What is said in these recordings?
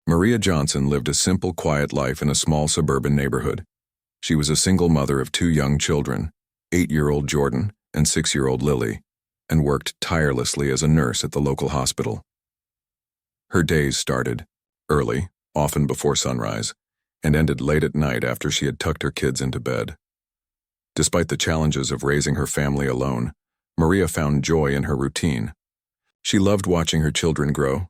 Maria Johnson lived a simple, quiet life in a small suburban neighborhood. She was a single mother of two young children, 8-year-old Jordan and 6-year-old Lily, and worked tirelessly as a nurse at the local hospital. Her days started early, often before sunrise, and ended late at night after she had tucked her kids into bed. Despite the challenges of raising her family alone, Maria found joy in her routine. She loved watching her children grow,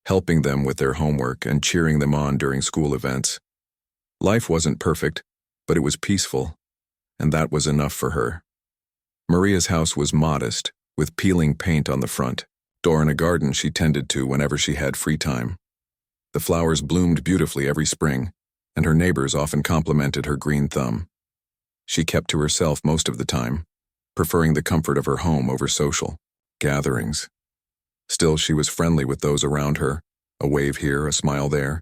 helping them with their homework and cheering them on during school events. Life wasn't perfect, but it was peaceful, and that was enough for her. Maria's house was modest, with peeling paint on the front door and a garden she tended to whenever she had free time. The flowers bloomed beautifully every spring, and her neighbors often complimented her green thumb. She kept to herself most of the time, preferring the comfort of her home over social gatherings. Still, she was friendly with those around her, a wave here, a smile there.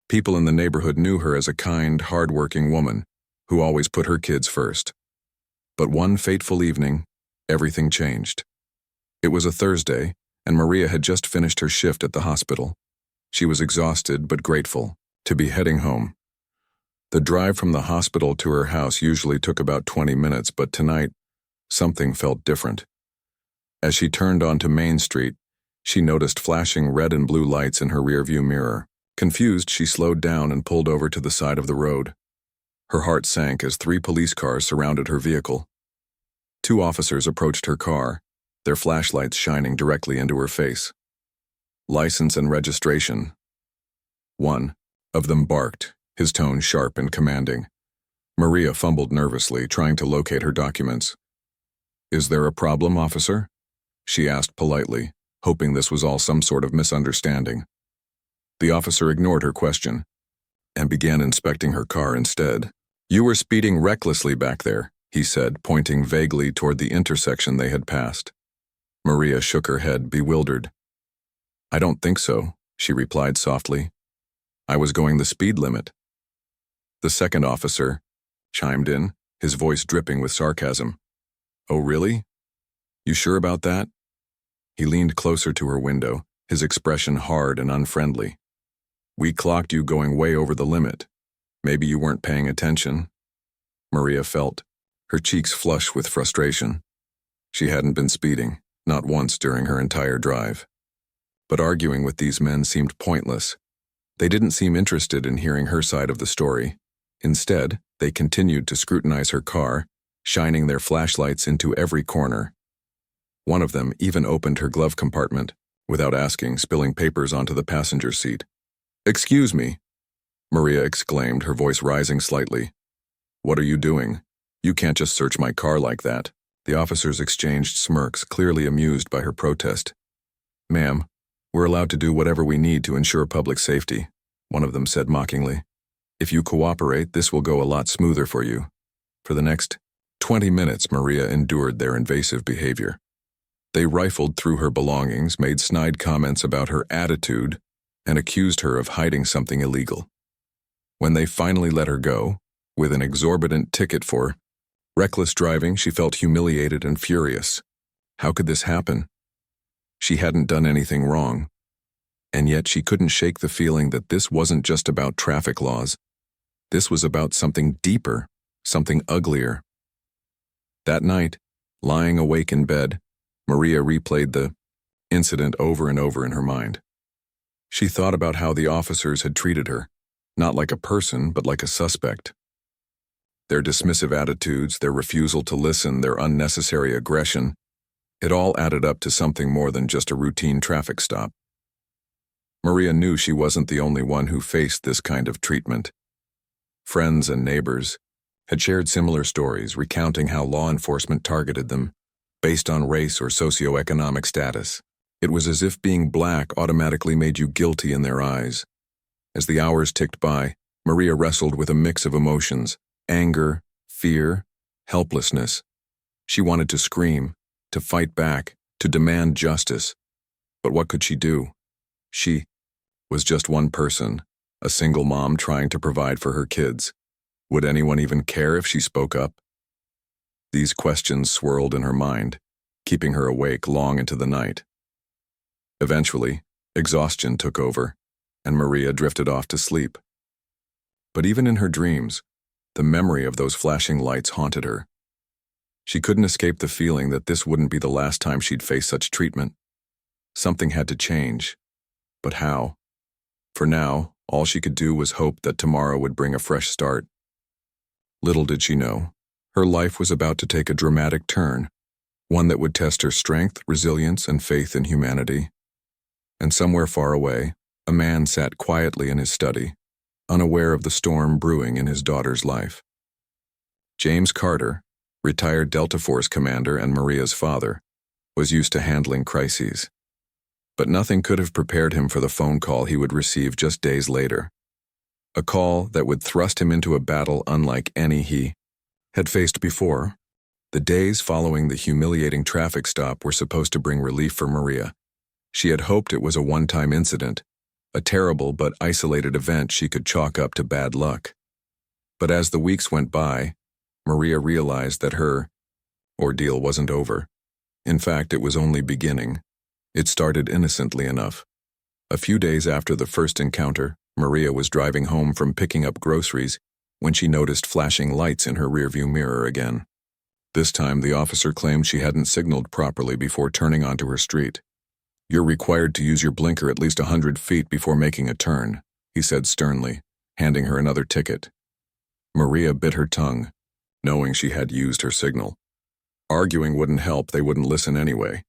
People in the neighborhood knew her as a kind, hard-working woman who always put her kids first. But one fateful evening, everything changed. It was a Thursday, and Maria had just finished her shift at the hospital. She was exhausted but grateful to be heading home. The drive from the hospital to her house usually took about 20 minutes, but tonight, something felt different. As she turned onto Main Street, she noticed flashing red and blue lights in her rearview mirror. Confused, she slowed down and pulled over to the side of the road. Her heart sank as 3 police cars surrounded her vehicle. 2 officers approached her car, their flashlights shining directly into her face. License and registration. One of them barked, his tone sharp and commanding. Maria fumbled nervously, trying to locate her documents. "Is there a problem, officer?" she asked politely, hoping this was all some sort of misunderstanding. The officer ignored her question and began inspecting her car instead. "You were speeding recklessly back there," he said, pointing vaguely toward the intersection they had passed. Maria shook her head, bewildered. "I don't think so," she replied softly. "I was going the speed limit." The second officer chimed in, his voice dripping with sarcasm. "Oh, really? You sure about that?" He leaned closer to her window, his expression hard and unfriendly. "We clocked you going way over the limit. Maybe you weren't paying attention." Maria felt, her cheeks flush with frustration. She hadn't been speeding, not once during her entire drive. But arguing with these men seemed pointless. They didn't seem interested in hearing her side of the story. Instead, they continued to scrutinize her car, shining their flashlights into every corner. One of them even opened her glove compartment, without asking, spilling papers onto the passenger seat. "Excuse me," Maria exclaimed, her voice rising slightly. "What are you doing? You can't just search my car like that." The officers exchanged smirks, clearly amused by her protest. "Ma'am, we're allowed to do whatever we need to ensure public safety," one of them said mockingly. "If you cooperate, this will go a lot smoother for you." For the next 20 minutes, Maria endured their invasive behavior. They rifled through her belongings, made snide comments about her attitude, and accused her of hiding something illegal. When they finally let her go, with an exorbitant ticket for reckless driving, she felt humiliated and furious. How could this happen? She hadn't done anything wrong. And yet she couldn't shake the feeling that this wasn't just about traffic laws. This was about something deeper, something uglier. That night, lying awake in bed, Maria replayed the incident over and over in her mind. She thought about how the officers had treated her, not like a person, but like a suspect. Their dismissive attitudes, their refusal to listen, their unnecessary aggression, it all added up to something more than just a routine traffic stop. Maria knew she wasn't the only one who faced this kind of treatment. Friends and neighbors had shared similar stories, recounting how law enforcement targeted them based on race or socioeconomic status. It was as if being black automatically made you guilty in their eyes. As the hours ticked by, Maria wrestled with a mix of emotions: anger, fear, helplessness. She wanted to scream, to fight back, to demand justice. But what could she do? She was just one person, a single mom trying to provide for her kids. Would anyone even care if she spoke up? These questions swirled in her mind, keeping her awake long into the night. Eventually, exhaustion took over, and Maria drifted off to sleep. But even in her dreams, the memory of those flashing lights haunted her. She couldn't escape the feeling that this wouldn't be the last time she'd face such treatment. Something had to change. But how? For now, all she could do was hope that tomorrow would bring a fresh start. Little did she know, her life was about to take a dramatic turn, one that would test her strength, resilience, and faith in humanity. And somewhere far away, a man sat quietly in his study, unaware of the storm brewing in his daughter's life. James Carter, retired Delta Force commander and Maria's father, was used to handling crises. But nothing could have prepared him for the phone call he would receive just days later. A call that would thrust him into a battle unlike any he had faced before. The days following the humiliating traffic stop were supposed to bring relief for Maria. She had hoped it was a one-time incident, a terrible but isolated event she could chalk up to bad luck. But as the weeks went by, Maria realized that her ordeal wasn't over. In fact, it was only beginning. It started innocently enough. A few days after the first encounter, Maria was driving home from picking up groceries when she noticed flashing lights in her rearview mirror again. This time, the officer claimed she hadn't signaled properly before turning onto her street. "You're required to use your blinker at least 100 feet before making a turn," he said sternly, handing her another ticket. Maria bit her tongue, knowing she had used her signal. Arguing wouldn't help, they wouldn't listen anyway.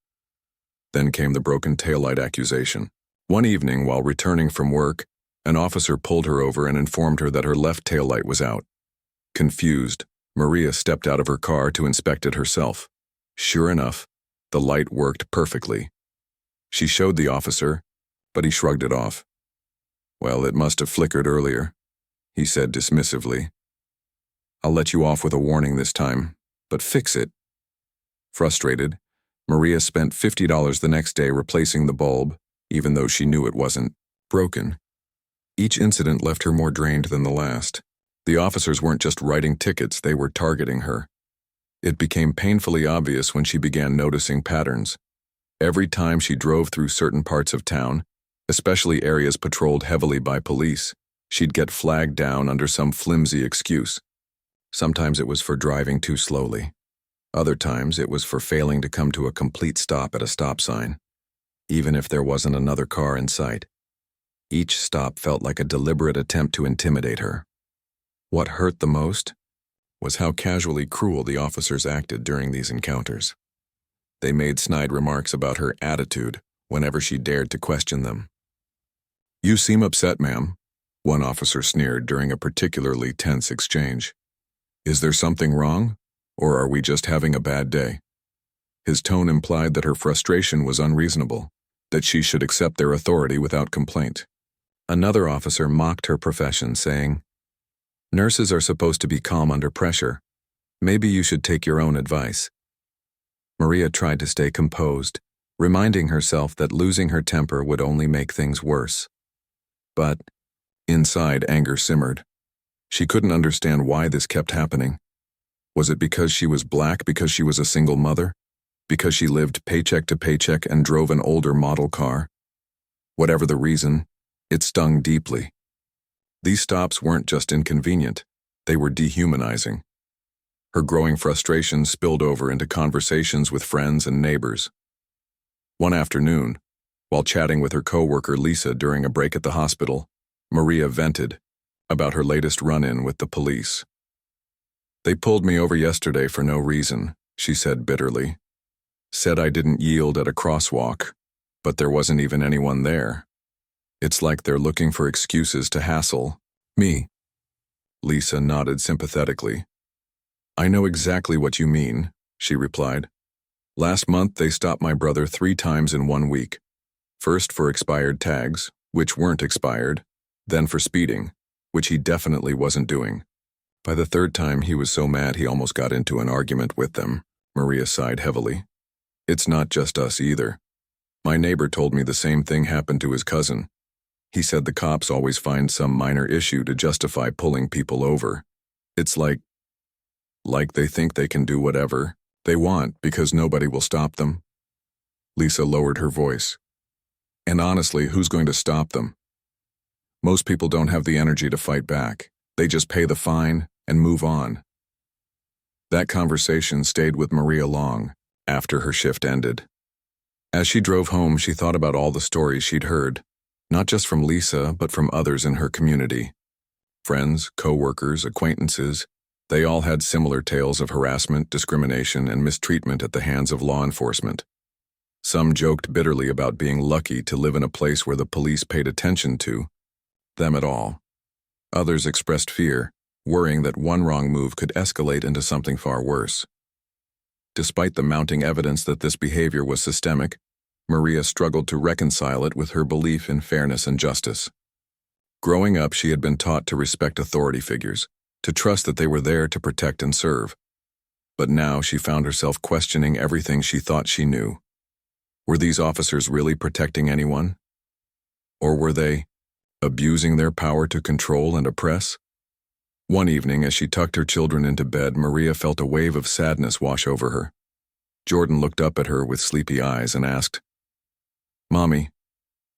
Then came the broken taillight accusation. One evening, while returning from work, an officer pulled her over and informed her that her left taillight was out. Confused, Maria stepped out of her car to inspect it herself. Sure enough, the light worked perfectly. She showed the officer, but he shrugged it off. "Well, it must have flickered earlier," he said dismissively. "I'll let you off with a warning this time, but fix it." Frustrated, Maria spent $50 the next day replacing the bulb, even though she knew it wasn't broken. Each incident left her more drained than the last. The officers weren't just writing tickets, they were targeting her. It became painfully obvious when she began noticing patterns. Every time she drove through certain parts of town, especially areas patrolled heavily by police, she'd get flagged down under some flimsy excuse. Sometimes it was for driving too slowly. Other times it was for failing to come to a complete stop at a stop sign, even if there wasn't another car in sight. Each stop felt like a deliberate attempt to intimidate her. What hurt the most was how casually cruel the officers acted during these encounters. They made snide remarks about her attitude whenever she dared to question them. "You seem upset, ma'am," one officer sneered during a particularly tense exchange. "Is there something wrong, or are we just having a bad day?" His tone implied that her frustration was unreasonable, that she should accept their authority without complaint. Another officer mocked her profession, saying, "Nurses are supposed to be calm under pressure. Maybe you should take your own advice." Maria tried to stay composed, reminding herself that losing her temper would only make things worse. But inside, anger simmered. She couldn't understand why this kept happening. Was it because she was black, because she was a single mother? Because she lived paycheck to paycheck and drove an older model car? Whatever the reason, it stung deeply. These stops weren't just inconvenient, they were dehumanizing. Her growing frustration spilled over into conversations with friends and neighbors. One afternoon, while chatting with her coworker Lisa during a break at the hospital, Maria vented about her latest run-in with the police. "They pulled me over yesterday for no reason," she said bitterly. "Said I didn't yield at a crosswalk, but there wasn't even anyone there. It's like they're looking for excuses to hassle me." Lisa nodded sympathetically. "I know exactly what you mean," she replied. "Last month they stopped my brother 3 times in 1 week. First for expired tags, which weren't expired, then for speeding, which he definitely wasn't doing. By the 3rd time he was so mad he almost got into an argument with them." Maria sighed heavily. "It's not just us either. My neighbor told me the same thing happened to his cousin. He said the cops always find some minor issue to justify pulling people over. It's like they think they can do whatever they want because nobody will stop them." Lisa lowered her voice. "And honestly, who's going to stop them? Most people don't have the energy to fight back. They just pay the fine and move on. That conversation stayed with Maria long after her shift ended. As she drove home, she thought about all the stories she'd heard, not just from Lisa, but from others in her community. Friends, co-workers, acquaintances, they all had similar tales of harassment, discrimination, and mistreatment at the hands of law enforcement. Some joked bitterly about being lucky to live in a place where the police paid attention to them at all. Others expressed fear, worrying that one wrong move could escalate into something far worse. Despite the mounting evidence that this behavior was systemic, Maria struggled to reconcile it with her belief in fairness and justice. Growing up, she had been taught to respect authority figures, to trust that they were there to protect and serve. But now she found herself questioning everything she thought she knew. Were these officers really protecting anyone? Or were they abusing their power to control and oppress? One evening, as she tucked her children into bed, Maria felt a wave of sadness wash over her. Jordan looked up at her with sleepy eyes and asked, "Mommy,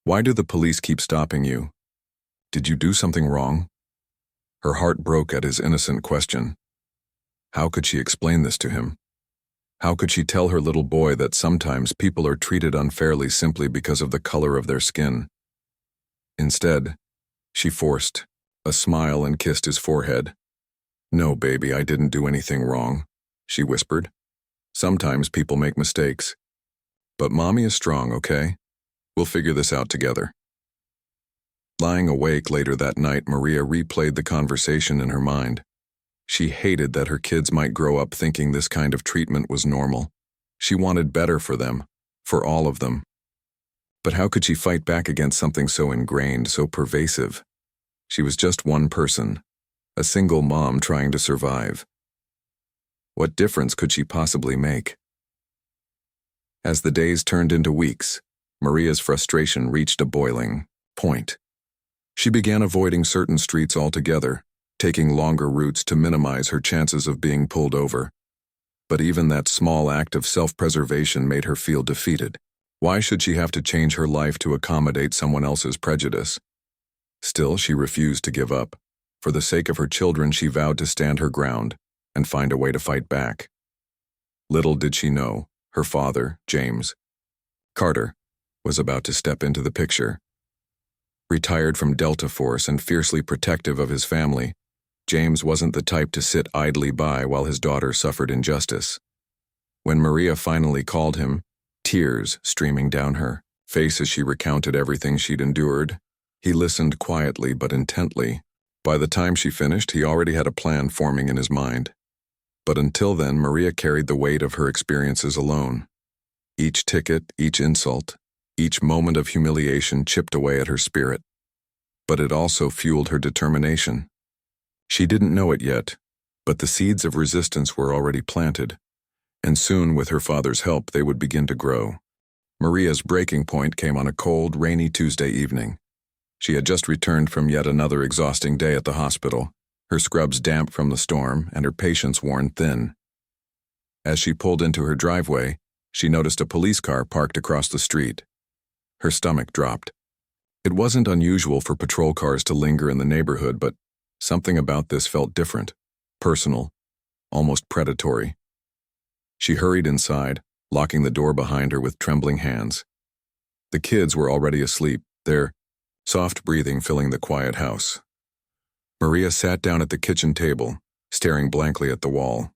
why do the police keep stopping you? Did you do something wrong?" Her heart broke at his innocent question. How could she explain this to him? How could she tell her little boy that sometimes people are treated unfairly simply because of the color of their skin? Instead, she forced a smile and kissed his forehead. "No, baby, I didn't do anything wrong," she whispered. "Sometimes people make mistakes. But Mommy is strong, okay? We'll figure this out together." Lying awake later that night, Maria replayed the conversation in her mind. She hated that her kids might grow up thinking this kind of treatment was normal. She wanted better for them, for all of them. But how could she fight back against something so ingrained, so pervasive? She was just one person, a single mom trying to survive. What difference could she possibly make? As the days turned into weeks, Maria's frustration reached a boiling point. She began avoiding certain streets altogether, taking longer routes to minimize her chances of being pulled over. But even that small act of self-preservation made her feel defeated. Why should she have to change her life to accommodate someone else's prejudice? Still, she refused to give up. For the sake of her children, she vowed to stand her ground and find a way to fight back. Little did she know, her father, James Carter, was about to step into the picture. Retired from Delta Force and fiercely protective of his family, James wasn't the type to sit idly by while his daughter suffered injustice. When Maria finally called him, tears streaming down her face as she recounted everything she'd endured, he listened quietly but intently. By the time she finished, he already had a plan forming in his mind. But until then, Maria carried the weight of her experiences alone. Each ticket, each insult, each moment of humiliation chipped away at her spirit. But it also fueled her determination. She didn't know it yet, but the seeds of resistance were already planted, and soon, with her father's help, they would begin to grow. Maria's breaking point came on a cold, rainy Tuesday evening. She had just returned from yet another exhausting day at the hospital, her scrubs damp from the storm and her patience worn thin. As she pulled into her driveway, she noticed a police car parked across the street. Her stomach dropped. It wasn't unusual for patrol cars to linger in the neighborhood, but something about this felt different, personal, almost predatory. She hurried inside, locking the door behind her with trembling hands. The kids were already asleep, their soft breathing filling the quiet house. Maria sat down at the kitchen table, staring blankly at the wall.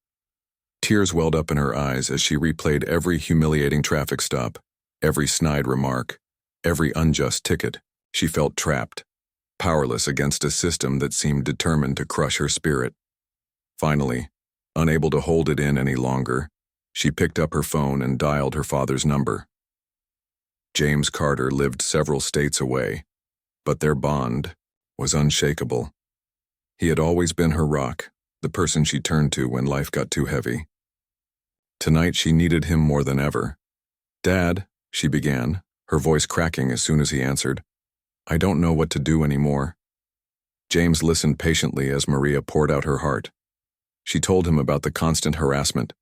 Tears welled up in her eyes as she replayed every humiliating traffic stop, every snide remark, every unjust ticket. She felt trapped, powerless against a system that seemed determined to crush her spirit. Finally, unable to hold it in any longer, she picked up her phone and dialed her father's number. James Carter lived several states away, but their bond was unshakable. He had always been her rock, the person she turned to when life got too heavy. Tonight she needed him more than ever. "Dad," she began, her voice cracking as soon as he answered. "I don't know what to do anymore." James listened patiently as Maria poured out her heart. She told him about the constant harassment,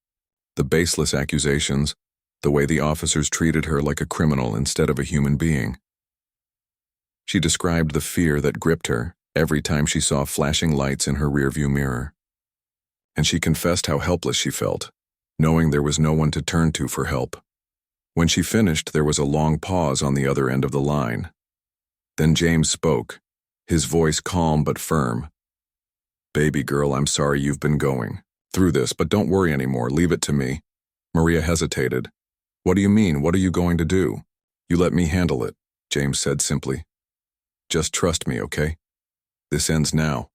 the baseless accusations, the way the officers treated her like a criminal instead of a human being. She described the fear that gripped her every time she saw flashing lights in her rearview mirror. And she confessed how helpless she felt, knowing there was no one to turn to for help. When she finished, there was a long pause on the other end of the line. Then James spoke, his voice calm but firm. "Baby girl, I'm sorry you've been going through this, but don't worry anymore. Leave it to me." Maria hesitated. "What do you mean? What are you going to do?" "You let me handle it," James said simply. "Just trust me, okay? This ends now."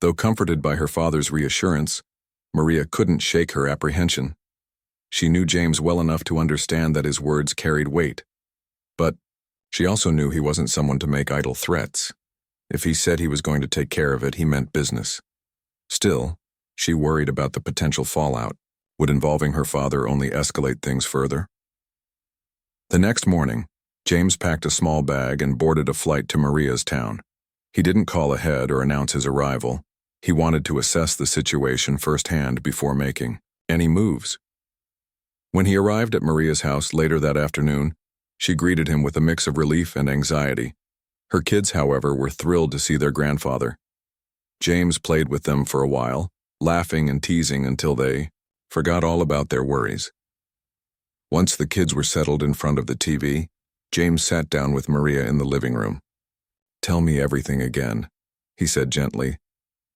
Though comforted by her father's reassurance, Maria couldn't shake her apprehension. She knew James well enough to understand that his words carried weight. But she also knew he wasn't someone to make idle threats. If he said he was going to take care of it, he meant business. Still, she worried about the potential fallout. Would involving her father only escalate things further? The next morning, James packed a small bag and boarded a flight to Maria's town. He didn't call ahead or announce his arrival. He wanted to assess the situation firsthand before making any moves. When he arrived at Maria's house later that afternoon, she greeted him with a mix of relief and anxiety. Her kids, however, were thrilled to see their grandfather. James played with them for a while, laughing and teasing until they forgot all about their worries. Once the kids were settled in front of the TV, James sat down with Maria in the living room. "Tell me everything again," he said gently.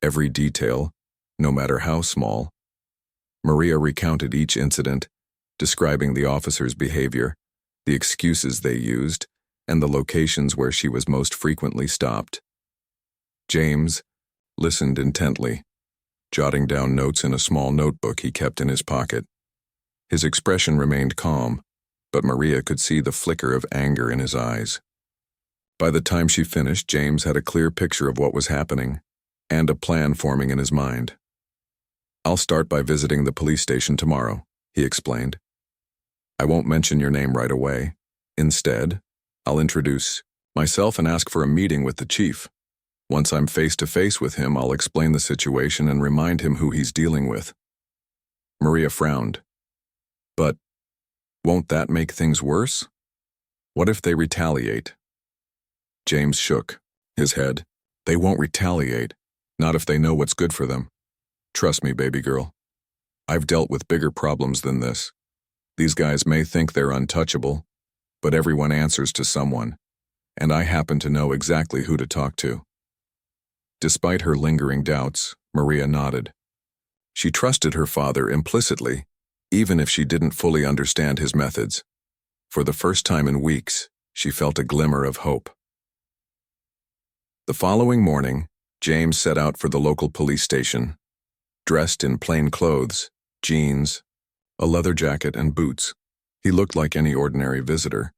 "Every detail, no matter how small." Maria recounted each incident, describing the officers' behavior, the excuses they used, and the locations where she was most frequently stopped. James listened intently, jotting down notes in a small notebook he kept in his pocket. His expression remained calm, but Maria could see the flicker of anger in his eyes. By the time she finished, James had a clear picture of what was happening, and a plan forming in his mind. "I'll start by visiting the police station tomorrow," he explained. "I won't mention your name right away. Instead, I'll introduce myself and ask for a meeting with the chief. Once I'm face to face with him, I'll explain the situation and remind him who he's dealing with." Maria frowned. "But won't that make things worse? What if they retaliate?" James shook his head. "They won't retaliate, not if they know what's good for them. Trust me, baby girl. I've dealt with bigger problems than this. These guys may think they're untouchable, but everyone answers to someone, and I happen to know exactly who to talk to." Despite her lingering doubts, Maria nodded. She trusted her father implicitly, even if she didn't fully understand his methods. For the first time in weeks, she felt a glimmer of hope. The following morning, James set out for the local police station. Dressed in plain clothes, jeans, a leather jacket, and boots, he looked like any ordinary visitor.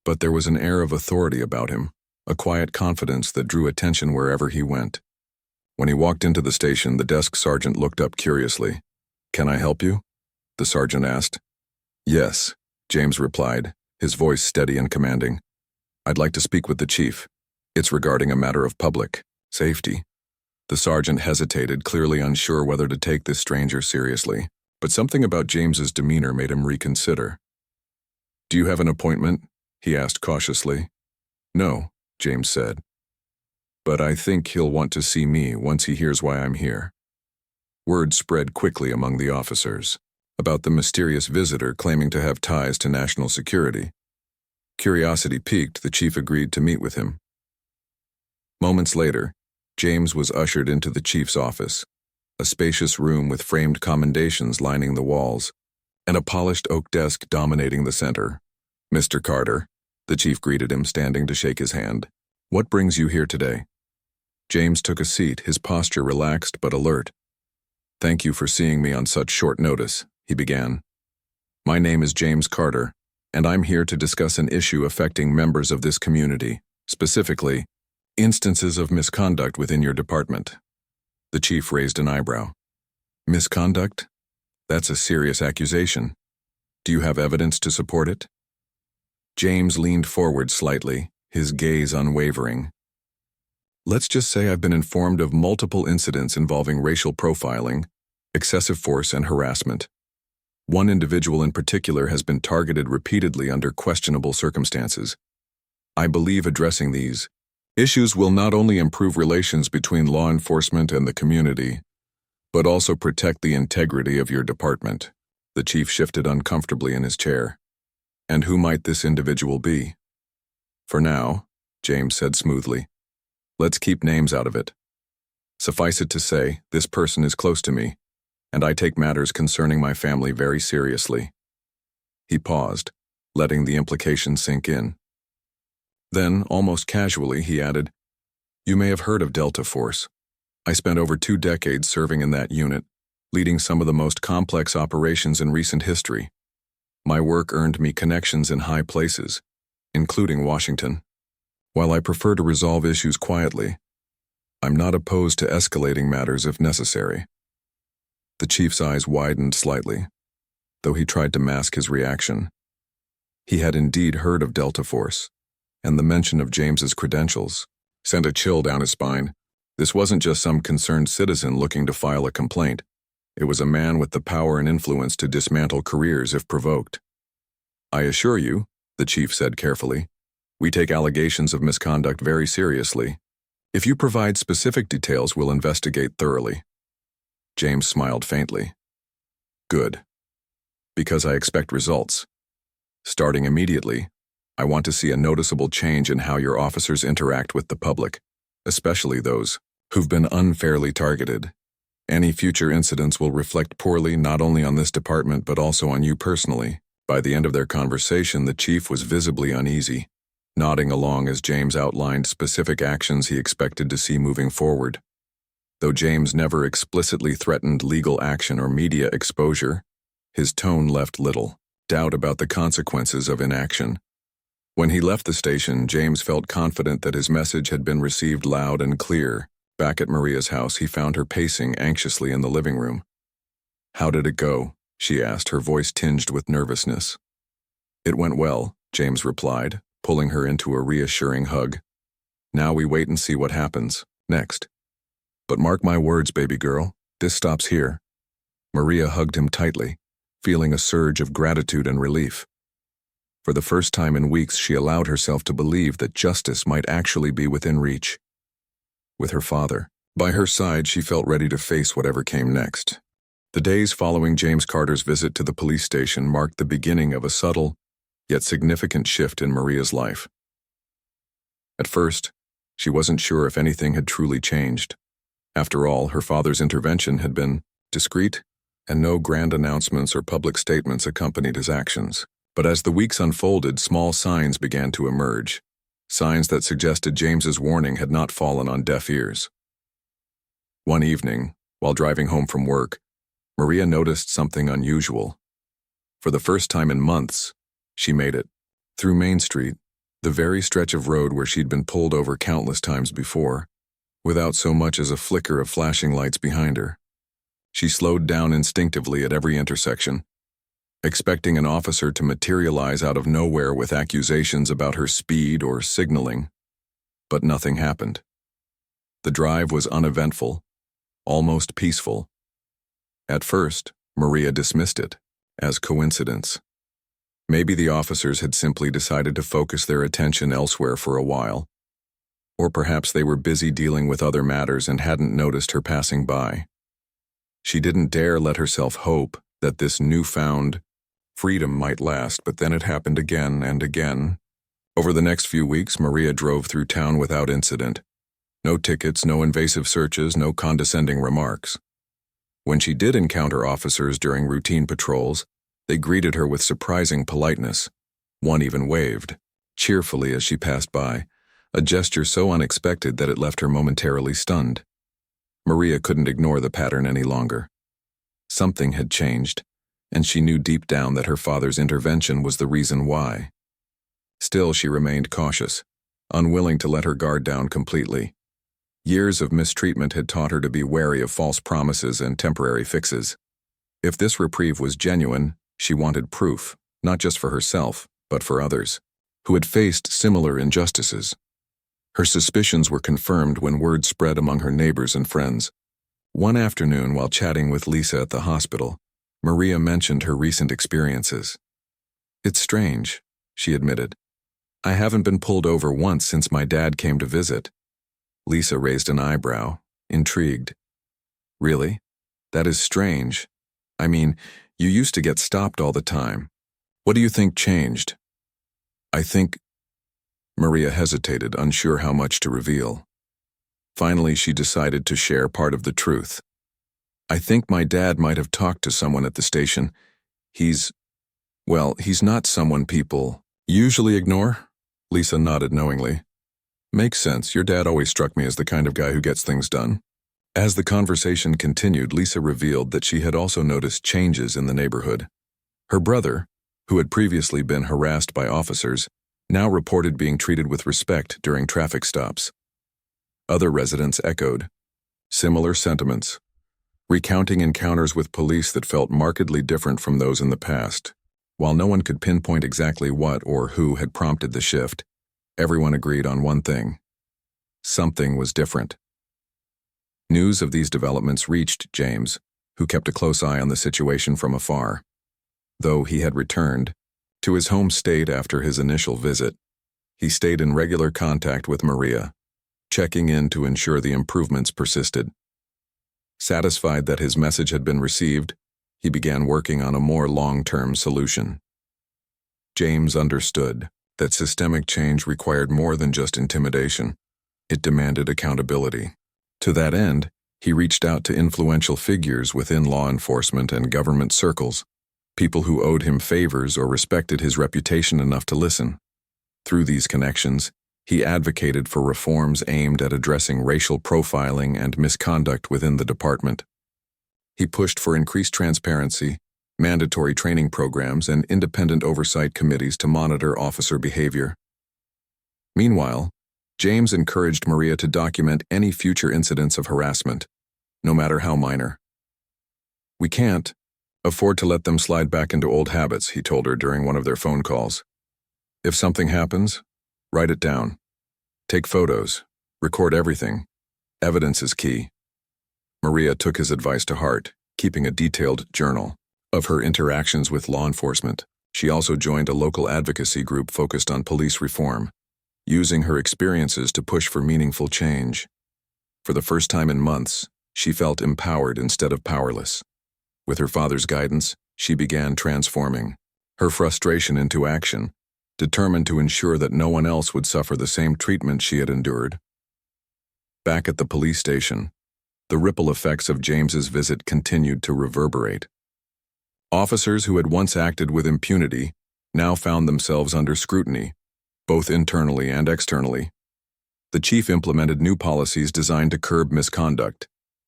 But there was an air of authority about him, a quiet confidence that drew attention wherever he went. When he walked into the station, the desk sergeant looked up curiously. "Can I help you?" the sergeant asked. "Yes," James replied, his voice steady and commanding. "I'd like to speak with the chief. It's regarding a matter of public safety." The sergeant hesitated, clearly unsure whether to take this stranger seriously, but something about James's demeanor made him reconsider. "Do you have an appointment?" he asked cautiously. "No," James said. "But I think he'll want to see me once he hears why I'm here." Word spread quickly among the officers about the mysterious visitor claiming to have ties to national security. Curiosity piqued, the chief agreed to meet with him. Moments later, James was ushered into the chief's office, a spacious room with framed commendations lining the walls, and a polished oak desk dominating the center. "Mr. Carter," the chief greeted him, standing to shake his hand. "What brings you here today?" James took a seat, his posture relaxed but alert. "Thank you for seeing me on such short notice," he began. "My name is James Carter, and I'm here to discuss an issue affecting members of this community, specifically, instances of misconduct within your department." The chief raised an eyebrow. "Misconduct? That's a serious accusation. Do you have evidence to support it?" James leaned forward slightly, his gaze unwavering. "Let's just say I've been informed of multiple incidents involving racial profiling, excessive force, and harassment. One individual in particular has been targeted repeatedly under questionable circumstances. I believe addressing these issues will not only improve relations between law enforcement and the community, but also protect the integrity of your department." The chief shifted uncomfortably in his chair. "And who might this individual be?" "For now," James said smoothly, "let's keep names out of it. Suffice it to say, this person is close to me, and I take matters concerning my family very seriously." He paused, letting the implication sink in. Then, almost casually, he added, "You may have heard of Delta Force. I spent over 2 decades serving in that unit, leading some of the most complex operations in recent history. My work earned me connections in high places, including Washington. While I prefer to resolve issues quietly, I'm not opposed to escalating matters if necessary." The chief's eyes widened slightly, though he tried to mask his reaction. He had indeed heard of Delta Force, and the mention of James's credentials sent a chill down his spine. This wasn't just some concerned citizen looking to file a complaint. It was a man with the power and influence to dismantle careers if provoked. "I assure you," the chief said carefully, "we take allegations of misconduct very seriously. If you provide specific details, we'll investigate thoroughly." James smiled faintly. "Good. Because I expect results. Starting immediately, I want to see a noticeable change in how your officers interact with the public, especially those who've been unfairly targeted. Any future incidents will reflect poorly not only on this department but also on you personally." By the end of their conversation, the chief was visibly uneasy, nodding along as James outlined specific actions he expected to see moving forward. Though James never explicitly threatened legal action or media exposure, his tone left little doubt about the consequences of inaction. When he left the station, James felt confident that his message had been received loud and clear. Back at Maria's house, he found her pacing anxiously in the living room. "How did it go?" she asked, her voice tinged with nervousness. "It went well," James replied, pulling her into a reassuring hug. "Now we wait and see what happens next. But mark my words, baby girl, this stops here." Maria hugged him tightly, feeling a surge of gratitude and relief. For the first time in weeks, she allowed herself to believe that justice might actually be within reach. With her father by her side, she felt ready to face whatever came next. The days following James Carter's visit to the police station marked the beginning of a subtle, yet significant shift in Maria's life. At first, she wasn't sure if anything had truly changed. After all, her father's intervention had been discreet, and no grand announcements or public statements accompanied his actions. But as the weeks unfolded, small signs began to emerge, signs that suggested James's warning had not fallen on deaf ears. One evening, while driving home from work, Maria noticed something unusual. For the first time in months, she made it through Main Street, the very stretch of road where she'd been pulled over countless times before, without so much as a flicker of flashing lights behind her. She slowed down instinctively at every intersection, expecting an officer to materialize out of nowhere with accusations about her speed or signaling. But nothing happened. The drive was uneventful, almost peaceful. At first, Maria dismissed it as coincidence. Maybe the officers had simply decided to focus their attention elsewhere for a while. Or perhaps they were busy dealing with other matters and hadn't noticed her passing by. She didn't dare let herself hope that this newfound freedom might last, but then it happened again and again. Over the next few weeks, Maria drove through town without incident. No tickets, no invasive searches, no condescending remarks. When she did encounter officers during routine patrols, they greeted her with surprising politeness. One even waved cheerfully as she passed by, a gesture so unexpected that it left her momentarily stunned. Maria couldn't ignore the pattern any longer. Something had changed, and she knew deep down that her father's intervention was the reason why. Still, she remained cautious, unwilling to let her guard down completely. Years of mistreatment had taught her to be wary of false promises and temporary fixes. If this reprieve was genuine, she wanted proof, not just for herself, but for others, who had faced similar injustices. Her suspicions were confirmed when word spread among her neighbors and friends. One afternoon, while chatting with Lisa at the hospital, Maria mentioned her recent experiences. "It's strange," she admitted. I haven't been pulled over once since my dad came to visit. Lisa raised an eyebrow, intrigued. Really? That is strange. I mean, you used to get stopped all the time. What do you think changed? I think... Maria hesitated, unsure how much to reveal. Finally, she decided to share part of the truth. I think my dad might have talked to someone at the station. He's not someone people usually ignore. Lisa nodded knowingly. Makes sense. Your dad always struck me as the kind of guy who gets things done. As the conversation continued, Lisa revealed that she had also noticed changes in the neighborhood. Her brother, who had previously been harassed by officers, now reported being treated with respect during traffic stops. Other residents echoed similar sentiments, recounting encounters with police that felt markedly different from those in the past. While no one could pinpoint exactly what or who had prompted the shift, everyone agreed on one thing. Something was different. News of these developments reached James, who kept a close eye on the situation from afar. Though he had returned to his home state after his initial visit, he stayed in regular contact with Maria, checking in to ensure the improvements persisted. Satisfied that his message had been received, he began working on a more long-term solution. James understood that systemic change required more than just intimidation. It demanded accountability. To that end, he reached out to influential figures within law enforcement and government circles, people who owed him favors or respected his reputation enough to listen. Through these connections, he advocated for reforms aimed at addressing racial profiling and misconduct within the department. He pushed for increased transparency, mandatory training programs, and independent oversight committees to monitor officer behavior. Meanwhile, James encouraged Maria to document any future incidents of harassment, no matter how minor. We can't afford to let them slide back into old habits, he told her during one of their phone calls. If something happens, write it down. Take photos. Record everything. Evidence is key. Maria took his advice to heart, keeping a detailed journal of her interactions with law enforcement. She also joined a local advocacy group focused on police reform, using her experiences to push for meaningful change. For the first time in months, she felt empowered instead of powerless. With her father's guidance, she began transforming her frustration into action, determined to ensure that no one else would suffer the same treatment she had endured. Back at the police station, the ripple effects of James's visit continued to reverberate. Officers who had once acted with impunity now found themselves under scrutiny, both internally and externally. The chief implemented new policies designed to curb misconduct,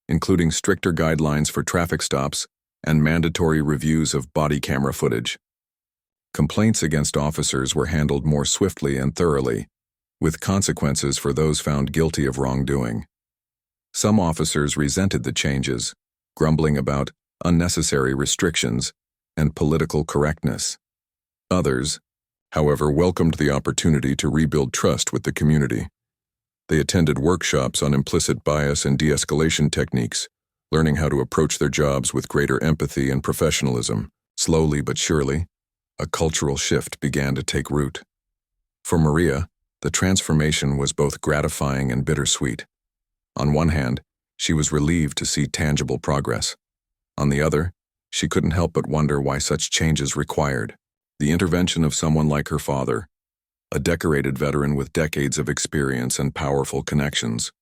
including stricter guidelines for traffic stops and mandatory reviews of body camera footage. Complaints against officers were handled more swiftly and thoroughly, with consequences for those found guilty of wrongdoing. Some officers resented the changes, grumbling about unnecessary restrictions and political correctness. Others, however, welcomed the opportunity to rebuild trust with the community. They attended workshops on implicit bias and de-escalation techniques, learning how to approach their jobs with greater empathy and professionalism. Slowly but surely, a cultural shift began to take root. For Maria, the transformation was both gratifying and bittersweet. On one hand, she was relieved to see tangible progress. On the other, she couldn't help but wonder why such changes required the intervention of someone like her father, a decorated veteran with decades of experience and powerful connections.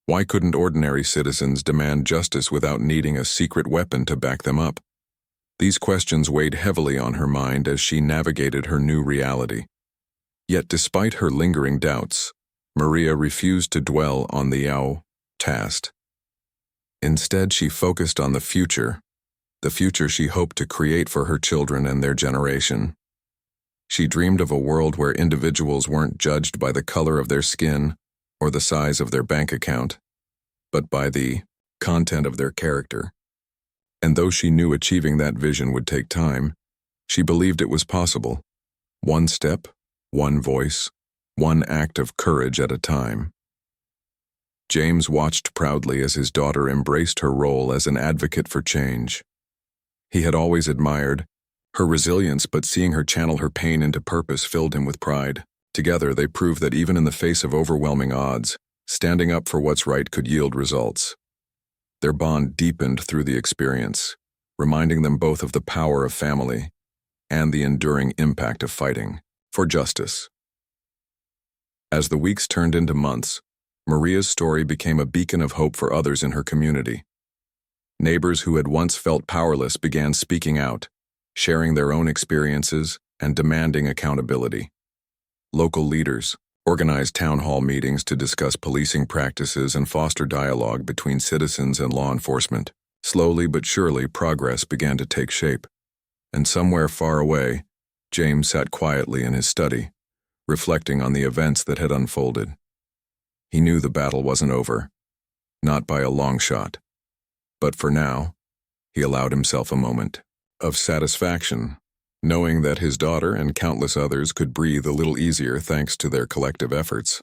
Why couldn't ordinary citizens demand justice without needing a secret weapon to back them up? These questions weighed heavily on her mind as she navigated her new reality. Yet despite her lingering doubts, Maria refused to dwell on the past. Instead, she focused on the future she hoped to create for her children and their generation. She dreamed of a world where individuals weren't judged by the color of their skin or the size of their bank account, but by the content of their character. And though she knew achieving that vision would take time, she believed it was possible. One step, one voice, one act of courage at a time. James watched proudly as his daughter embraced her role as an advocate for change. He had always admired her resilience, but seeing her channel her pain into purpose filled him with pride. Together, they proved that even in the face of overwhelming odds, standing up for what's right could yield results. Their bond deepened through the experience, reminding them both of the power of family and the enduring impact of fighting for justice. As the weeks turned into months, Maria's story became a beacon of hope for others in her community. Neighbors who had once felt powerless began speaking out, sharing their own experiences and demanding accountability. Local leaders organized town hall meetings to discuss policing practices and foster dialogue between citizens and law enforcement. Slowly but surely, progress began to take shape. And somewhere far away, James sat quietly in his study, reflecting on the events that had unfolded. He knew the battle wasn't over, not by a long shot. But for now, he allowed himself a moment of satisfaction, knowing that his daughter and countless others could breathe a little easier thanks to their collective efforts.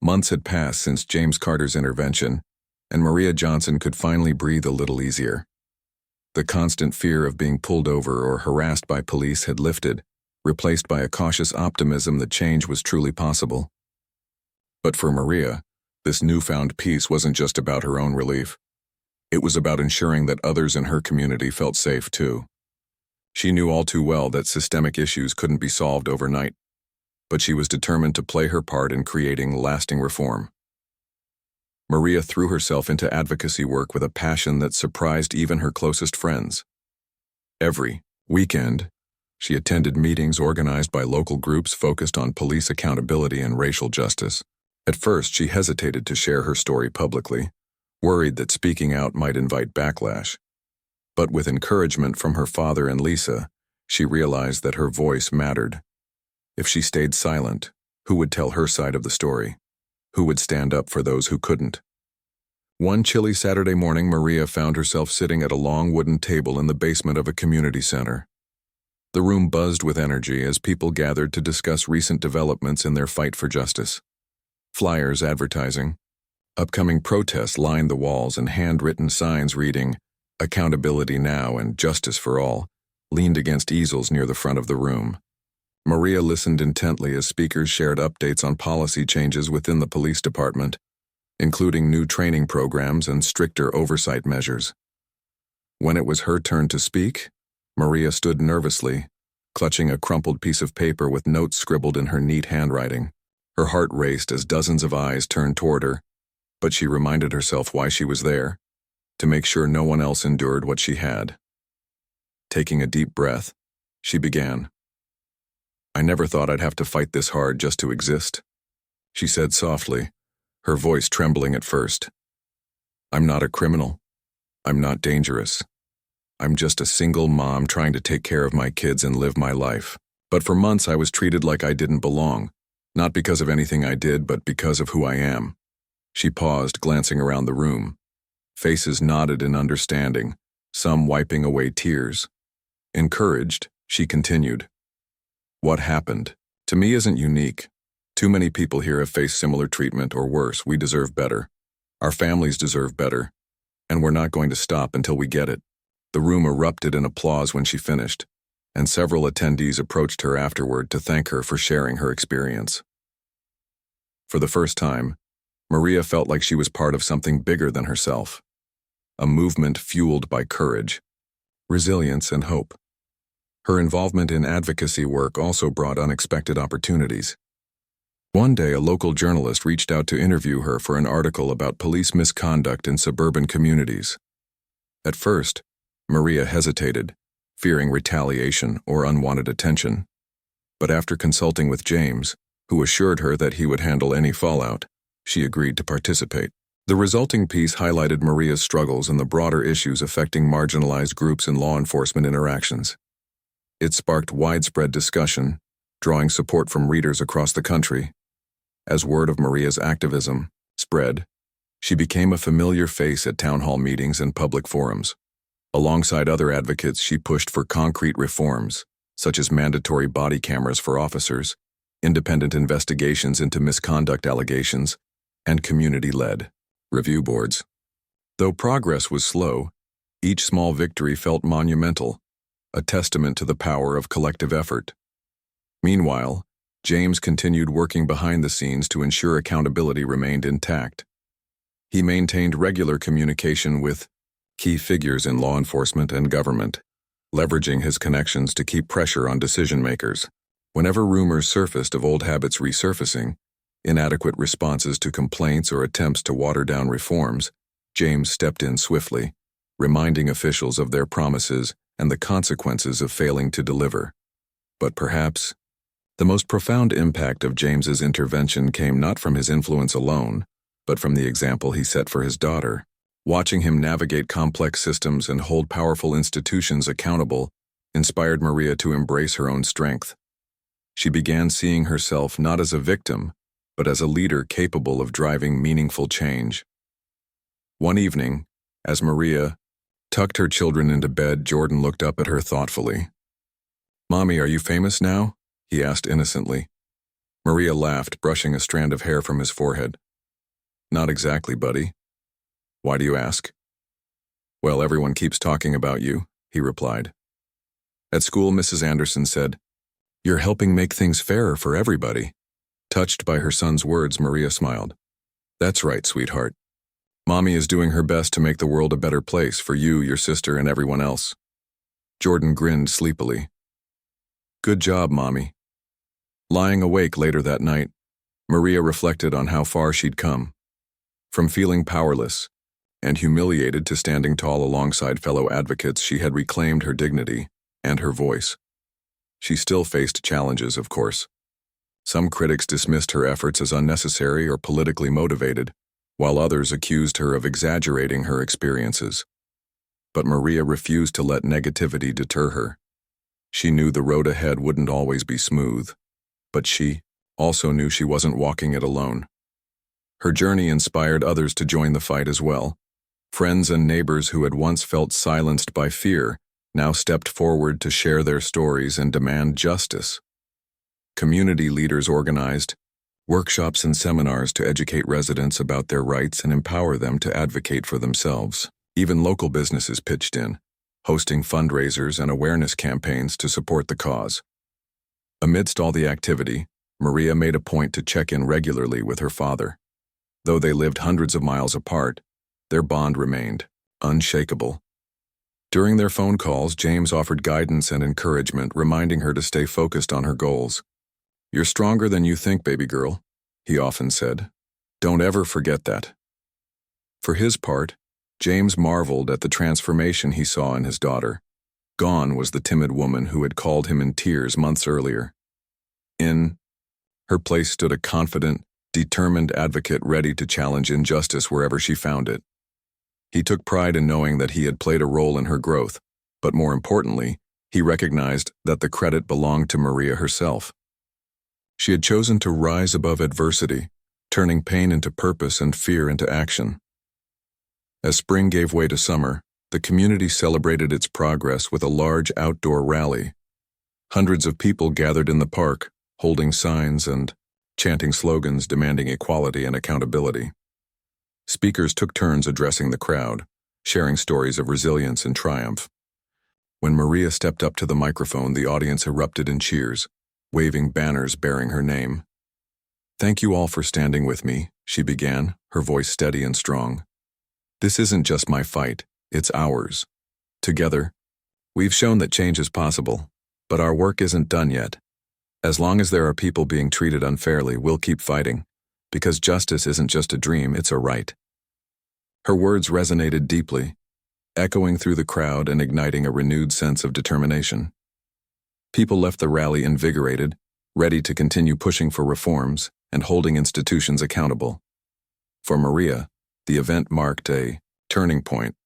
Months had passed since James Carter's intervention, and Maria Johnson could finally breathe a little easier. The constant fear of being pulled over or harassed by police had lifted, replaced by a cautious optimism that change was truly possible. But for Maria, this newfound peace wasn't just about her own relief. It was about ensuring that others in her community felt safe too. She knew all too well that systemic issues couldn't be solved overnight, but she was determined to play her part in creating lasting reform. Maria threw herself into advocacy work with a passion that surprised even her closest friends. Every weekend, she attended meetings organized by local groups focused on police accountability and racial justice. At first, she hesitated to share her story publicly, worried that speaking out might invite backlash. But with encouragement from her father and Lisa, she realized that her voice mattered. If she stayed silent, who would tell her side of the story? Who would stand up for those who couldn't? One chilly Saturday morning, Maria found herself sitting at a long wooden table in the basement of a community center. The room buzzed with energy as people gathered to discuss recent developments in their fight for justice. Flyers advertising upcoming protests lined the walls, and handwritten signs reading, "Accountability Now" and "Justice for All," leaned against easels near the front of the room. Maria listened intently as speakers shared updates on policy changes within the police department, including new training programs and stricter oversight measures. When it was her turn to speak, Maria stood nervously, clutching a crumpled piece of paper with notes scribbled in her neat handwriting. Her heart raced as dozens of eyes turned toward her, but she reminded herself why she was there, to make sure no one else endured what she had. Taking a deep breath, she began. "I never thought I'd have to fight this hard just to exist," she said softly, her voice trembling at first. "I'm not a criminal. I'm not dangerous. I'm just a single mom trying to take care of my kids and live my life. But for months I was treated like I didn't belong, not because of anything I did, but because of who I am." She paused, glancing around the room. Faces nodded in understanding, some wiping away tears. Encouraged, she continued. "What happened to me isn't unique. Too many people here have faced similar treatment or worse. We deserve better. Our families deserve better. And we're not going to stop until we get it." The room erupted in applause when she finished, and several attendees approached her afterward to thank her for sharing her experience. For the first time, Maria felt like she was part of something bigger than herself, a movement fueled by courage, resilience, and hope. Her involvement in advocacy work also brought unexpected opportunities. One day, a local journalist reached out to interview her for an article about police misconduct in suburban communities. At first, Maria hesitated, fearing retaliation or unwanted attention. But after consulting with James, who assured her that he would handle any fallout, she agreed to participate. The resulting piece highlighted Maria's struggles and the broader issues affecting marginalized groups in law enforcement interactions. It sparked widespread discussion, drawing support from readers across the country. As word of Maria's activism spread, she became a familiar face at town hall meetings and public forums. Alongside other advocates, she pushed for concrete reforms, such as mandatory body cameras for officers, independent investigations into misconduct allegations, and community-led review boards. Though progress was slow, each small victory felt monumental, a testament to the power of collective effort. Meanwhile, James continued working behind the scenes to ensure accountability remained intact. He maintained regular communication with key figures in law enforcement and government, leveraging his connections to keep pressure on decision-makers. Whenever rumors surfaced of old habits resurfacing, inadequate responses to complaints or attempts to water down reforms, James stepped in swiftly, reminding officials of their promises and the consequences of failing to deliver. But perhaps, the most profound impact of James's intervention came not from his influence alone, but from the example he set for his daughter. Watching him navigate complex systems and hold powerful institutions accountable inspired Maria to embrace her own strength. She began seeing herself not as a victim, but as a leader capable of driving meaningful change. One evening, as Maria tucked her children into bed, Jordan looked up at her thoughtfully. "Mommy, are you famous now?" he asked innocently. Maria laughed, brushing a strand of hair from his forehead. "Not exactly, buddy." "Why do you ask?" "Well, everyone keeps talking about you," he replied. At school, Mrs. Anderson said, "You're helping make things fairer for everybody." Touched by her son's words, Maria smiled. "That's right, sweetheart. Mommy is doing her best to make the world a better place for you, your sister, and everyone else." Jordan grinned sleepily. "Good job, Mommy." Lying awake later that night, Maria reflected on how far she'd come. From feeling powerless and humiliated to standing tall alongside fellow advocates, she had reclaimed her dignity and her voice. She still faced challenges, of course. Some critics dismissed her efforts as unnecessary or politically motivated, while others accused her of exaggerating her experiences. But Maria refused to let negativity deter her. She knew the road ahead wouldn't always be smooth, but she also knew she wasn't walking it alone. Her journey inspired others to join the fight as well. Friends and neighbors who had once felt silenced by fear now stepped forward to share their stories and demand justice. Community leaders organized workshops and seminars to educate residents about their rights and empower them to advocate for themselves. Even local businesses pitched in, hosting fundraisers and awareness campaigns to support the cause. Amidst all the activity, Maria made a point to check in regularly with her father. Though they lived hundreds of miles apart, their bond remained unshakable. During their phone calls, James offered guidance and encouragement, reminding her to stay focused on her goals. "You're stronger than you think, baby girl," he often said. "Don't ever forget that." For his part, James marveled at the transformation he saw in his daughter. Gone was the timid woman who had called him in tears months earlier. In her place stood a confident, determined advocate ready to challenge injustice wherever she found it. He took pride in knowing that he had played a role in her growth, but more importantly, he recognized that the credit belonged to Maria herself. She had chosen to rise above adversity, turning pain into purpose and fear into action. As spring gave way to summer, the community celebrated its progress with a large outdoor rally. Hundreds of people gathered in the park, holding signs and chanting slogans demanding equality and accountability. Speakers took turns addressing the crowd, sharing stories of resilience and triumph. When Maria stepped up to the microphone, the audience erupted in cheers, waving banners bearing her name. "Thank you all for standing with me," she began, her voice steady and strong. "This isn't just my fight, it's ours. Together, we've shown that change is possible, but our work isn't done yet. As long as there are people being treated unfairly, we'll keep fighting, because justice isn't just a dream, it's a right." Her words resonated deeply, echoing through the crowd and igniting a renewed sense of determination. People left the rally invigorated, ready to continue pushing for reforms and holding institutions accountable. For Maria, the event marked a turning point,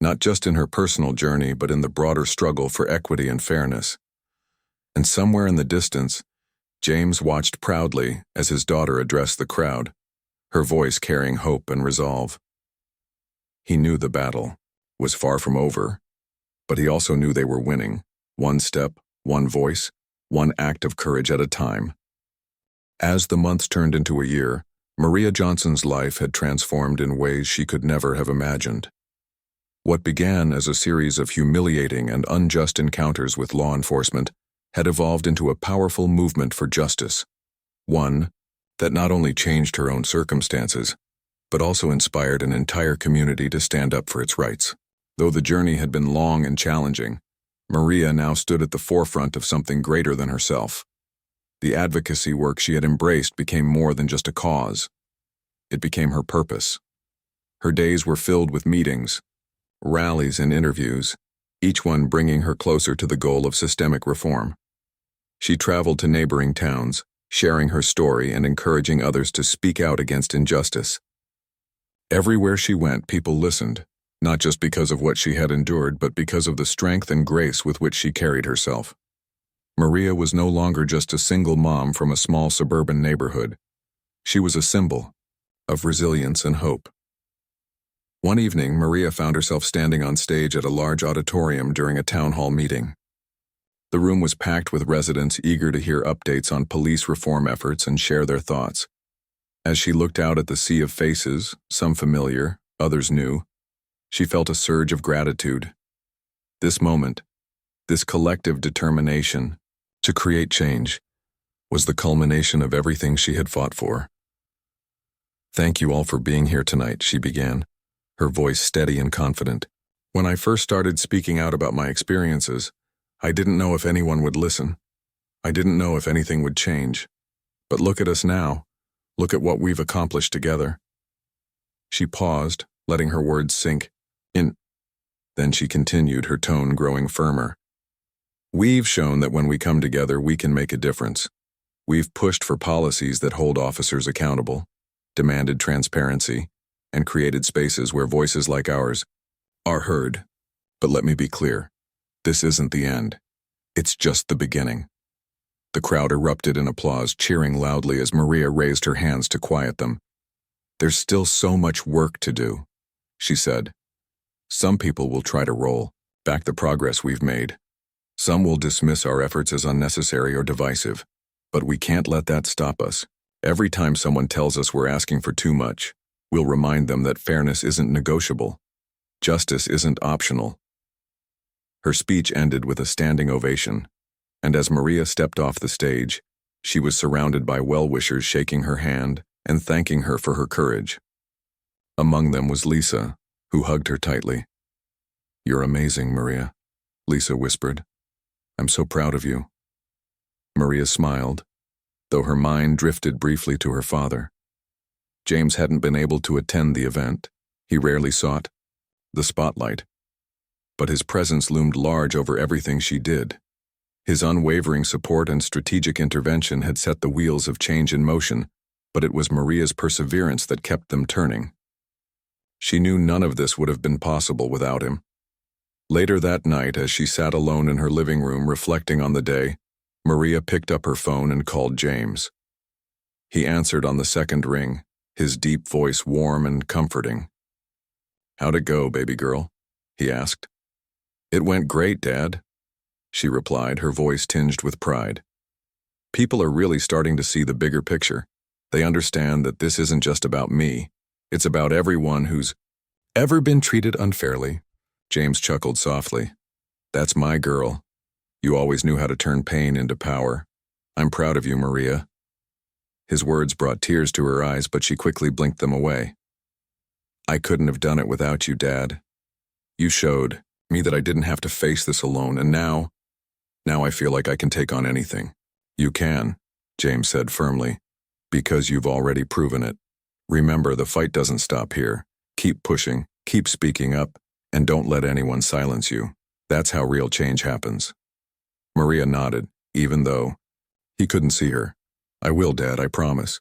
not just in her personal journey but in the broader struggle for equity and fairness. And somewhere in the distance, James watched proudly as his daughter addressed the crowd, her voice carrying hope and resolve. He knew the battle was far from over, but he also knew they were winning, one step, one voice, one act of courage at a time. As the months turned into a year, Maria Johnson's life had transformed in ways she could never have imagined. What began as a series of humiliating and unjust encounters with law enforcement had evolved into a powerful movement for justice, One that not only changed her own circumstances, but also inspired an entire community to stand up for its rights. Though the journey had been long and challenging, Maria now stood at the forefront of something greater than herself. The advocacy work she had embraced became more than just a cause. It became her purpose. Her days were filled with meetings, rallies, and interviews, each one bringing her closer to the goal of systemic reform. She traveled to neighboring towns, sharing her story and encouraging others to speak out against injustice. Everywhere she went, people listened, not just because of what she had endured, but because of the strength and grace with which she carried herself. Maria was no longer just a single mom from a small suburban neighborhood. She was a symbol of resilience and hope. One evening, Maria found herself standing on stage at a large auditorium during a town hall meeting. The room was packed with residents eager to hear updates on police reform efforts and share their thoughts. As she looked out at the sea of faces, some familiar, others new, she felt a surge of gratitude. This moment, this collective determination to create change, was the culmination of everything she had fought for. "Thank you all for being here tonight," she began, her voice steady and confident. "When I first started speaking out about my experiences, I didn't know if anyone would listen. I didn't know if anything would change. But look at us now. Look at what we've accomplished together." She paused, letting her words sink in. Then she continued, her tone growing firmer. "We've shown that when we come together, we can make a difference. We've pushed for policies that hold officers accountable, demanded transparency, and created spaces where voices like ours are heard. But let me be clear. This isn't the end. It's just the beginning." The crowd erupted in applause, cheering loudly as Maria raised her hands to quiet them. "There's still so much work to do," she said. "Some people will try to roll back the progress we've made. Some will dismiss our efforts as unnecessary or divisive. But we can't let that stop us. Every time someone tells us we're asking for too much, we'll remind them that fairness isn't negotiable. Justice isn't optional." Her speech ended with a standing ovation, and as Maria stepped off the stage, she was surrounded by well-wishers shaking her hand and thanking her for her courage. Among them was Lisa, who hugged her tightly. "You're amazing, Maria," Lisa whispered. "I'm so proud of you." Maria smiled, though her mind drifted briefly to her father. James hadn't been able to attend the event. He rarely sought the spotlight. But his presence loomed large over everything she did. His unwavering support and strategic intervention had set the wheels of change in motion, but it was Maria's perseverance that kept them turning. She knew none of this would have been possible without him. Later that night, as she sat alone in her living room reflecting on the day, Maria picked up her phone and called James. He answered on the second ring, his deep voice warm and comforting. "How'd it go, baby girl?" he asked. "It went great, Dad," she replied, her voice tinged with pride. "People are really starting to see the bigger picture. They understand that this isn't just about me. It's about everyone who's ever been treated unfairly." James chuckled softly. "That's my girl. You always knew how to turn pain into power. I'm proud of you, Maria." His words brought tears to her eyes, but she quickly blinked them away. "I couldn't have done it without you, Dad. You showed me that I didn't have to face this alone, and now I feel like I can take on anything." "You can," James said firmly, "because you've already proven it. Remember, the fight doesn't stop here. Keep pushing, keep speaking up, and don't let anyone silence you. That's how real change happens." Maria nodded, even though he couldn't see her. "I will, Dad, I promise."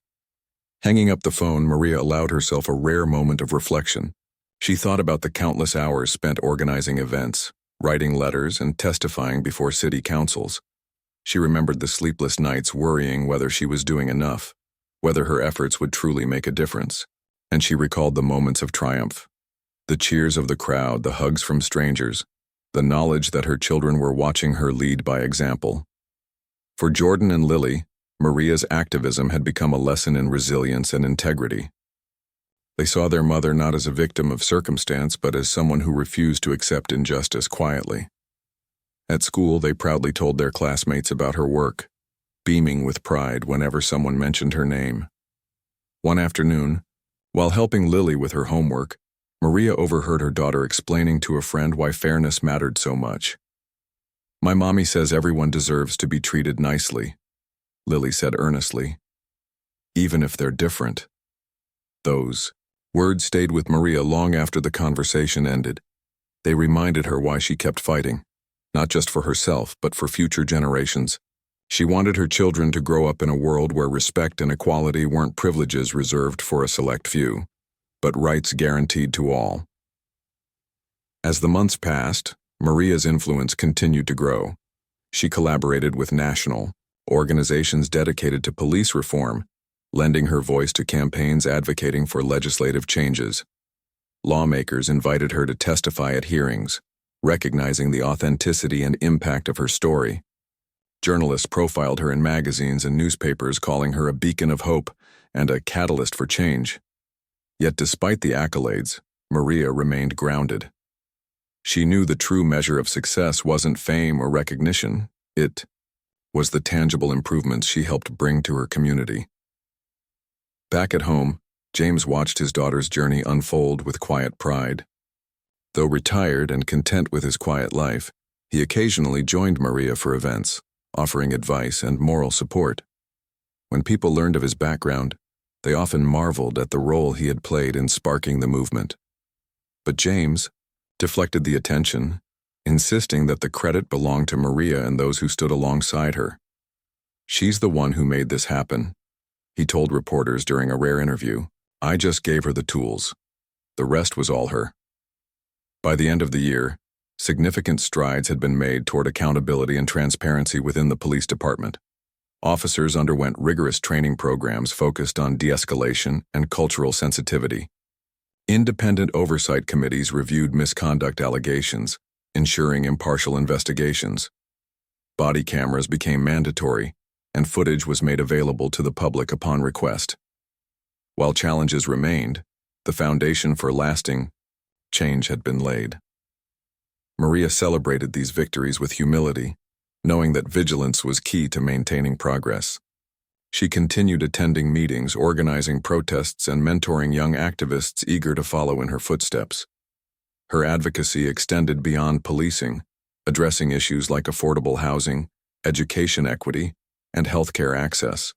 Hanging up the phone, Maria allowed herself a rare moment of reflection. She thought about the countless hours spent organizing events, writing letters, and testifying before city councils. She remembered the sleepless nights worrying whether she was doing enough, whether her efforts would truly make a difference. And she recalled the moments of triumph. The cheers of the crowd, the hugs from strangers, the knowledge that her children were watching her lead by example. For Jordan and Lily, Maria's activism had become a lesson in resilience and integrity. They saw their mother not as a victim of circumstance, but as someone who refused to accept injustice quietly. At school, they proudly told their classmates about her work, beaming with pride whenever someone mentioned her name. One afternoon, while helping Lily with her homework, Maria overheard her daughter explaining to a friend why fairness mattered so much. "My mommy says everyone deserves to be treated nicely," Lily said earnestly, "even if they're different." Those words stayed with Maria long after the conversation ended. They reminded her why she kept fighting, not just for herself, but for future generations. She wanted her children to grow up in a world where respect and equality weren't privileges reserved for a select few, but rights guaranteed to all. As the months passed, Maria's influence continued to grow. She collaborated with national organizations dedicated to police reform, lending her voice to campaigns advocating for legislative changes. Lawmakers invited her to testify at hearings, recognizing the authenticity and impact of her story. Journalists profiled her in magazines and newspapers, calling her a beacon of hope and a catalyst for change. Yet despite the accolades, Maria remained grounded. She knew the true measure of success wasn't fame or recognition. It was the tangible improvements she helped bring to her community. Back at home, James watched his daughter's journey unfold with quiet pride. Though retired and content with his quiet life, he occasionally joined Maria for events, offering advice and moral support. When people learned of his background, they often marveled at the role he had played in sparking the movement. But James deflected the attention, insisting that the credit belonged to Maria and those who stood alongside her. "She's the one who made this happen," he told reporters during a rare interview. "I just gave her the tools. The rest was all her." By the end of the year, significant strides had been made toward accountability and transparency within the police department. Officers underwent rigorous training programs focused on de-escalation and cultural sensitivity. Independent oversight committees reviewed misconduct allegations, ensuring impartial investigations. Body cameras became mandatory, and footage was made available to the public upon request. While challenges remained, the foundation for lasting change had been laid. Maria celebrated these victories with humility, knowing that vigilance was key to maintaining progress. She continued attending meetings, organizing protests, and mentoring young activists eager to follow in her footsteps. Her advocacy extended beyond policing, addressing issues like affordable housing, education equity, and healthcare access.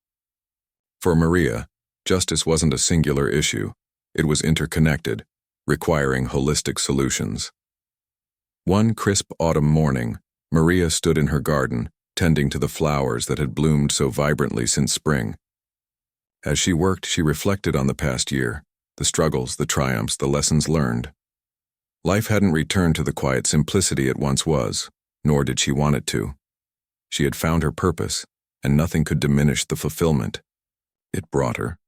For Maria, justice wasn't a singular issue. It was interconnected, requiring holistic solutions. One crisp autumn morning, Maria stood in her garden, tending to the flowers that had bloomed so vibrantly since spring. As she worked, she reflected on the past year, the struggles, the triumphs, the lessons learned. Life hadn't returned to the quiet simplicity it once was, nor did she want it to. She had found her purpose, and nothing could diminish the fulfillment it brought her.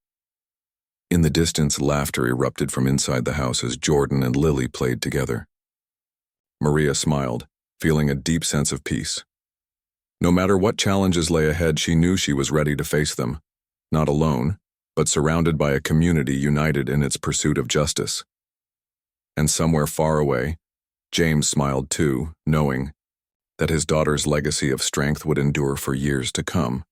In the distance, laughter erupted from inside the house as Jordan and Lily played together. Maria smiled, feeling a deep sense of peace. No matter what challenges lay ahead, she knew she was ready to face them, not alone, but surrounded by a community united in its pursuit of justice. And somewhere far away, James smiled too, knowing that his daughter's legacy of strength would endure for years to come.